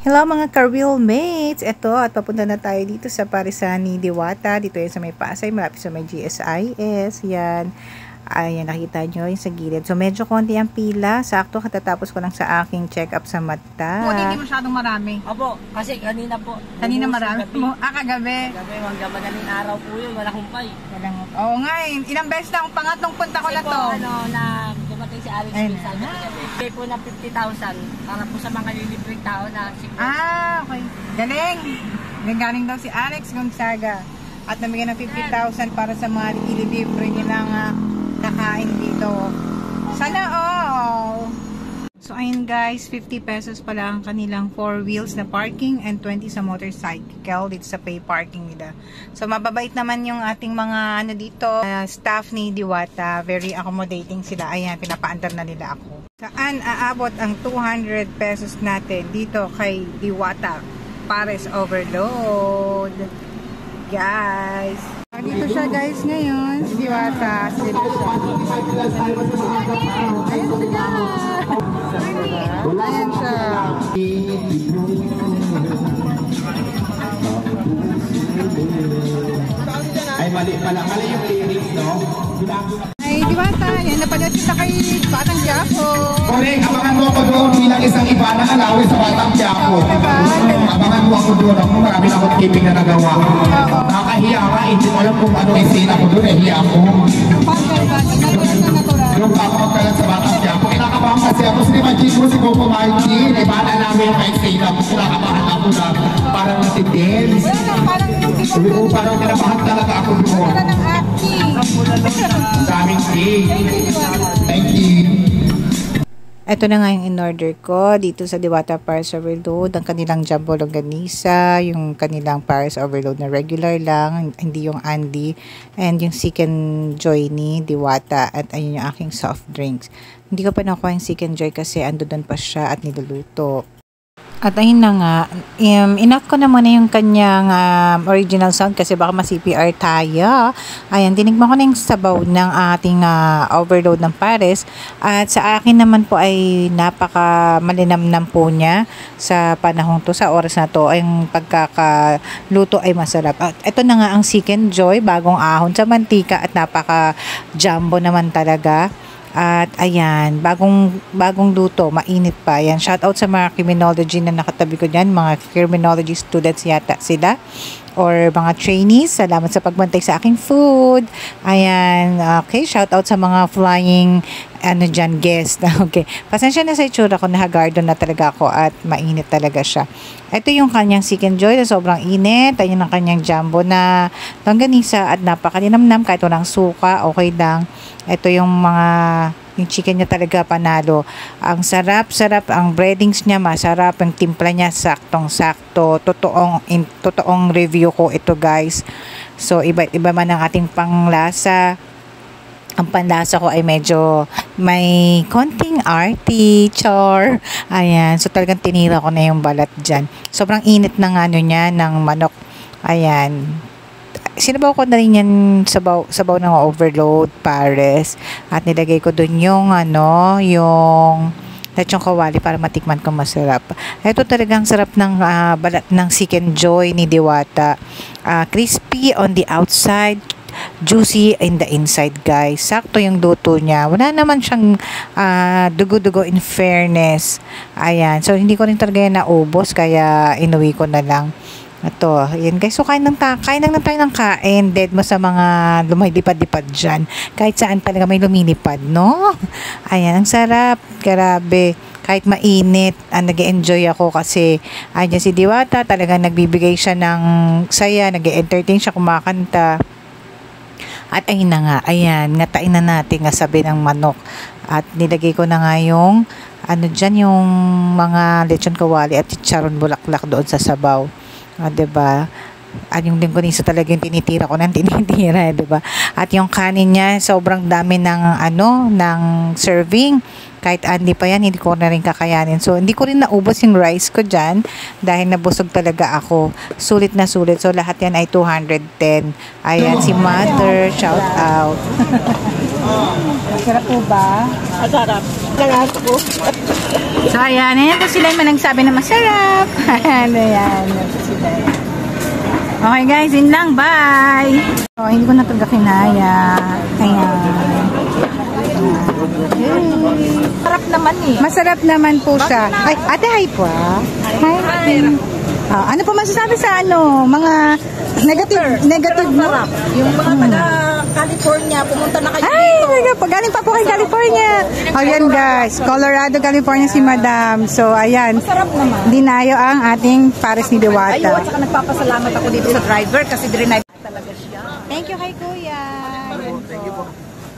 Hello mga ka-real mates! Ito at papunta na tayo dito sa Parisan ni Diwata. Dito yan sa may Pasay, malapit sa may GSIS. Yan. Ayan, nakita nyo yung sa gilid. So medyo konti ang pila. Sakto katatapos ko lang sa aking check-up sa mata. Hindi masyadong marami. Opo, kasi kanina po. Kanina marami mo? Kagabi. Kagabi, hanggang madaling araw po yun. Walang humpay. Oo nga eh. Ilang beses na akong pangatlong punta ko na to. Kasi po, na dumating si Alex Pinsan gabi. Pay po na 50,000 para po sa mga lilibreng tao na okay. Galing. Galing daw si Alex Gonzaga. At namigyan ng 50,000 para sa mga ililibre nilang nakain dito. Sana all! So ayun guys, 50 pesos pala ang kanilang 4 wheels na parking and 20 sa motorcycle dito sa pay parking nila. So mababait naman yung ating mga dito, staff ni Diwata. Very accommodating sila. Ayan, pinapaandar na nila ako. Saan aabot ang 200 pesos natin dito kay Diwata Pares Overload? Guys, dito siya guys ngayon, si Diwata. Ayan siya. Ay, mali pala. Mali yung lyrics, no? Ay, Diwata, yan napanood kita kay Batang Quiapo. Correct, abangan mo ako doon bilang isang iba na alawin sa Batang Quiapo. Abangan mo ako doon. Ako marami na akong keeping na nagawa. Nakakahiya ka, hindi mo alam kung ano yung scene ako doon. Hiya ako. Yung ako magkalat sa Batang Quiapo. Kinakabahan kasi ako. Sinimagin ko si Coco Martin. Iba na namin yung scene ako. Kinakabahan ako na parang natitid. Parang kinabahan talaga ako doon. Daming thank you. Ito na nga yung in-order ko dito sa Diwata Pares Overload. Ang kanilang jumbo longganisa, yung kanilang Pares Overload na regular lang, hindi yung Andy, and yung Chicken Joy ni Diwata, at ayun yung aking soft drinks. Hindi ko pa nakuha yung Chicken Joy kasi ando doon pa siya at niluluto. At ayun na nga, inoff ko na muna yung kanyang original sound kasi baka ma-CPR tayo. Ayan, tinigman ko na yung sabaw ng ating overload ng Pares. At sa akin naman po ay napaka malinamnam po niya sa panahon to, sa oras na to. Ang pagkakaluto ay masarap. At ito na nga ang Chicken Joy, bagong ahon sa mantika at napaka jumbo naman talaga. At ayan, bagong luto, mainit pa. Ayan, shout out sa mga criminology na nakatabi ko diyan, mga criminology students yata sila or mga trainees. Salamat sa pagbantay sa aking food. Ayan, okay, shout out sa mga flying dyan, guest. Okay, pasensya na sa itsura ko, nahagardo na talaga ako at mainit talaga siya. Ito yung kanyang Chicken Joy na sobrang init. Ayun ang kanyang jumbo na longganisa at napakalinamnam kahit walang suka, okay lang. Ito yung yung chicken niya talaga panalo. Ang sarap, ang breadings niya masarap, ang timpla niya saktong-sakto. Totoong review ko ito guys. So iba man ang ating panglasa. Ang panlasa ko ay medyo may konting arty, char. Ayan, so talagang tinira ko na yung balat dyan. Sobrang init ng niya, ng manok. Ayan. Sinabaw ko na rin yan sabaw ng overload Pares at nilagay ko dun yung yung lechong kawali para matikman ko masarap. Ito talagang sarap ng balat ng Chicken Joy ni Diwata. Crispy on the outside, juicy in the inside guys. Sakto yung luto niya. Wala naman siyang dugo-dugo in fairness. Ayan. So hindi ko rin talaga yan naubos kaya inuwi ko na lang. Ito, ayan guys. So, kain lang tayo ng kain. Dead mo sa mga lumilipad-lipad dyan. Kahit saan talaga may lumilipad, no? Ayan, ang sarap. Grabe. Kahit mainit, nag-enjoy ako kasi ayan si Diwata, talagang nagbibigay siya ng saya, nag-entertain siya, kumakanta. At ayun na nga, ayan, ngatain na natin nga sabi ng manok. At nilagay ko na nga yung, dyan yung mga lechon kawali at chicharon bulaklak doon sa sabaw. Diba? At yung lingkonisa talaga yung tinitira ko ng tinitira, diba? At yung kanin niya, sobrang dami ng serving. Kahit hindi pa yan, hindi ko na rin kakayanin. So, hindi ko rin naubos yung rice ko dyan dahil nabusog talaga ako. Sulit na sulit. So, lahat yan ay 210. Ayan, si Mother, shout out. Masarap po ba? Masarap. Sarap po. So, ayan. Ayan po sila yung nagsabi na masarap. Ayan. Ayan po sila. Okay guys, yun lang. Bye! Oh, hindi ko na ito kinaya. Ayan. Sarap naman eh. Masarap naman po siya. Ay, ate, hi po ah. Hi. Ano po masasabi sa mga negative mo? Yung mga taga California, pumunta na kayo Ay, dito. galing pa po kay California. Ayan guys, Colorado, California si Madam. So, ayan. Masarap naman. Dinayo ang ating Pares ni Ayaw, Diwata. at saka nagpapasalamat ako dito sa driver kasi drinay talaga siya. Thank you kay Kuya. Thank you po.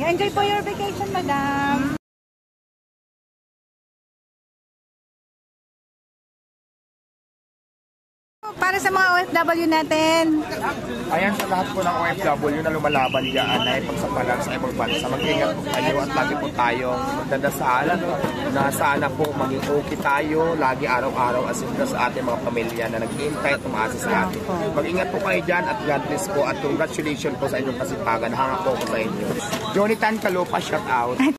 Enjoy po your vacation, Madam. Para sa mga OFW natin. Ayan sa lahat po ng OFW na lumalaban dyan na ipagsapalan sa ibang bansa. Mag-ingat po kayo at lagi po tayong magdadasal na sana po maging okay tayo lagi araw-araw as in sa ating mga pamilya na nag-iintay at umaasa sa atin. Mag-ingat po kayo dyan at God bless po at congratulations po sa inyong kasipagan. Hanga po ko sa inyo. Jonathan Kalupa, shout out.